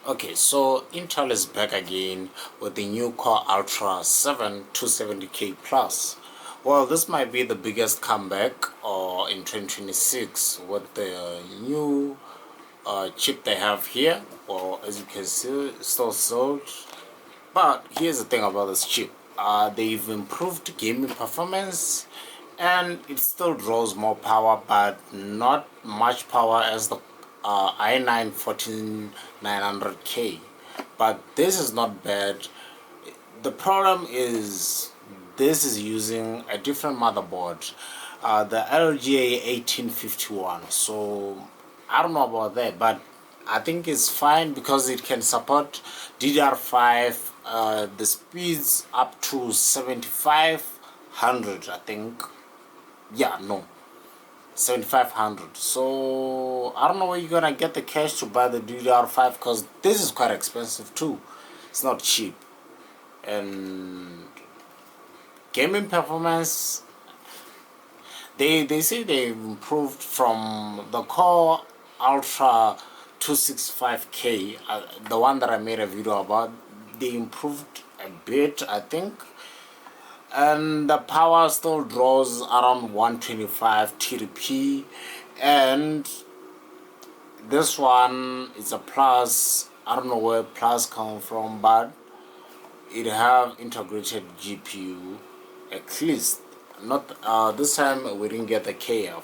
Okay, so Intel is back again with the new Core Ultra 7 270K Plus. Well, this might be the biggest comeback in 2026 with the new chip they have here. Well, as you can see, it's still sold. But here's the thing about this chip. They've improved gaming performance and it still draws more power, but not much power as the i9 14900K. But this is not bad. The problem is this is using a different motherboard, the LGA 1851. So I don't know about that, but I think it's fine because it can support DDR5, the speeds up to 7500, I think. Yeah, no, 7500. So I don't know where you're gonna get the cash to buy the DDR5 because this is quite expensive too. It's not cheap. And gaming performance, they say they've improved from the Core Ultra 265K, the one that I made a video about. They improved a bit, I think, and the power still draws around 125 TDP, and this one is a plus. I don't know where plus come from, but it have integrated GPU, at least. Not this time we didn't get the KF.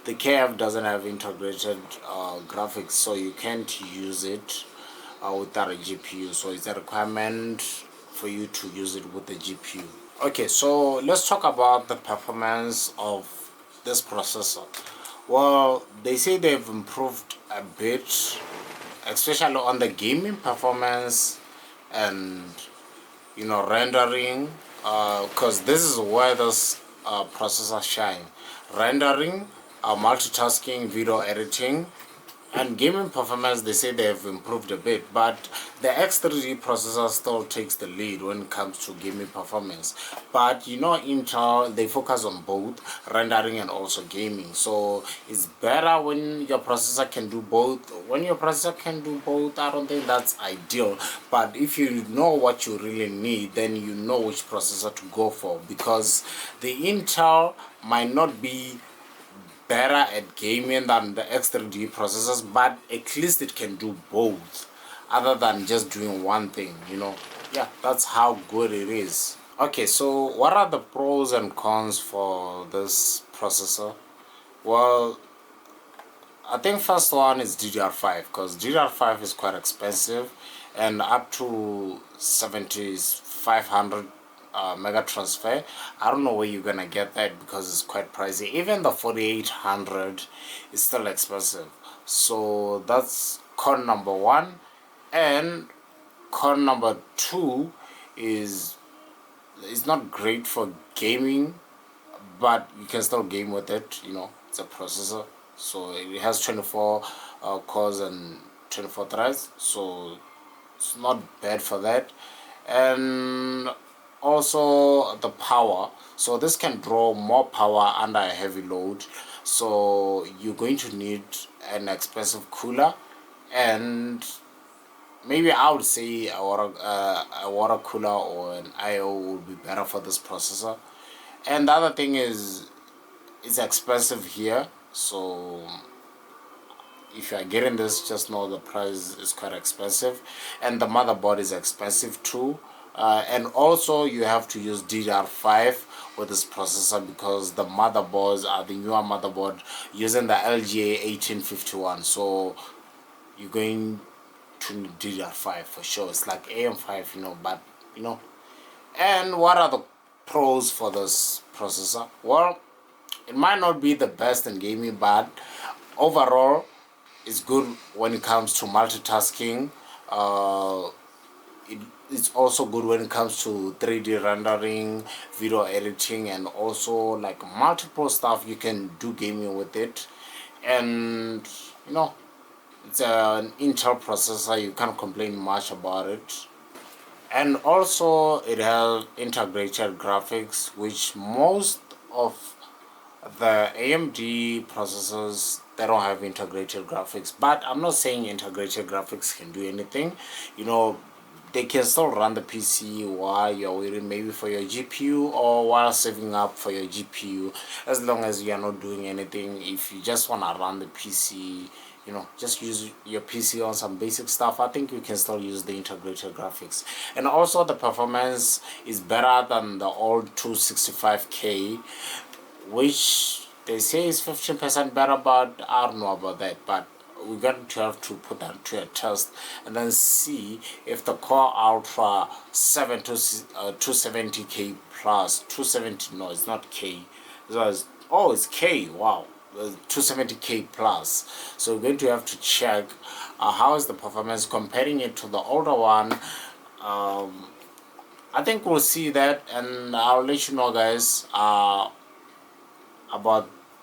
The KF doesn't have integrated graphics, so you can't use it without a GPU. So it's a requirement for you to use it with the GPU. Okay, so let's talk about the performance of this processor. Well, they say they've improved a bit, especially on the gaming performance and rendering, because this is where this processor shine. Rendering, multitasking, video editing, and gaming performance. They say they have improved a bit, but the X3D processor still takes the lead when it comes to gaming performance. But Intel, they focus on both rendering and also gaming, so it's better when your processor can do both. When your processor can do both, I don't think that's ideal, but if you know what you really need, then you know which processor to go for, because the Intel might not be better at gaming than the X3D processors, but at least it can do both other than just doing one thing. Yeah, that's how good it is. Okay, so what are the pros and cons for this processor? Well, I think first one is DDR5, because DDR5 is quite expensive, and up to 7500 mega transfer. I don't know where you're gonna get that because it's quite pricey. Even the 4800 is still expensive. So that's con number one. And con number two is it's not great for gaming, but you can still game with it. It's a processor, so it has 24 cores and 24 threads, so it's not bad for that. And also the power, so this can draw more power under a heavy load, so you're going to need an expensive cooler, and maybe I would say a water cooler or an IO would be better for this processor. And the other thing is it's expensive here, so if you are getting this, just know the price is quite expensive, and the motherboard is expensive too. And also you have to use DDR5 with this processor because the motherboards are the newer motherboard using the LGA 1851, so you're going to need DDR5 for sure. It's like AM5, but you know. And what are the pros for this processor? Well, it might not be the best in gaming, but overall it's good when it comes to multitasking. It's also good when it comes to 3D rendering, video editing, and also like multiple stuff. You can do gaming with it, and it's an Intel processor. You can't complain much about it. And also it has integrated graphics, which most of the AMD processors they don't have integrated graphics. But I'm not saying integrated graphics can do anything. You know, they can still run the PC while you're waiting maybe for your GPU, or while saving up for your GPU, as long as you are not doing anything. If you just want to run the PC, you know, just use your PC on some basic stuff, I think you can still use the integrated graphics. And also the performance is better than the old 265K, which they say is 15% better, but I don't know about that. But we're going to have to put that to a test and then see if the Core Ultra 270K plus 270, no, it's not K, oh, it's K, wow, 270K plus. So we're going to have to check how is the performance comparing it to the older one. I think we'll see that, and I'll let you know, guys, about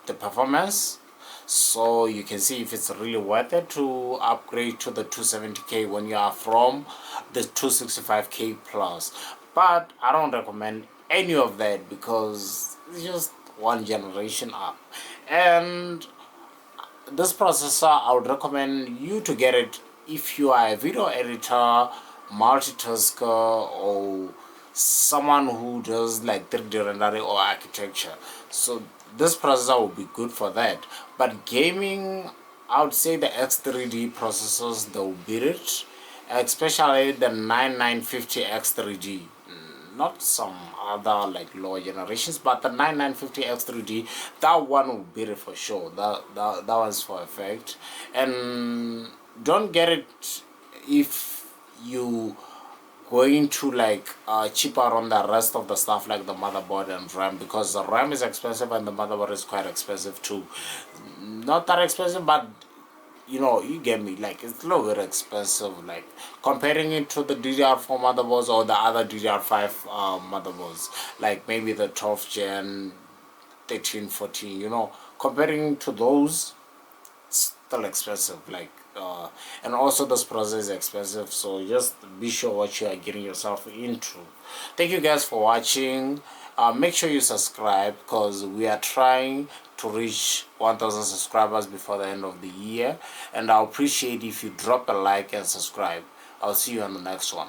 the performance, so you can see if it's really worth it to upgrade to the 270K when you are from the 265K plus. But I don't recommend any of that because it's just one generation up. And this processor, I would recommend you to get it if you are a video editor, multitasker, or someone who does like 3D rendering or architecture. So this processor will be good for that. But gaming, I would say the X3D processors, they will beat it, especially the 9950 X3D. Not some other like lower generations, but the 9950 X3D, that one will beat it for sure. That one's for a fact. And don't get it if you going to like cheaper on the rest of the stuff like the motherboard and RAM, because the RAM is expensive and the motherboard is quite expensive too. Not that expensive, but you know, you get me, like it's a little bit expensive, like comparing it to the DDR4 motherboards or the other DDR5 motherboards, like maybe the 12th gen, 13, 14, you know, comparing to those, still expensive, like and also this process is expensive, so just be sure what you are getting yourself into. Thank you guys for watching. Make sure you subscribe, because we are trying to reach 1000 subscribers before the end of the year, and I'll appreciate if you drop a like and subscribe. I'll see you on the next one.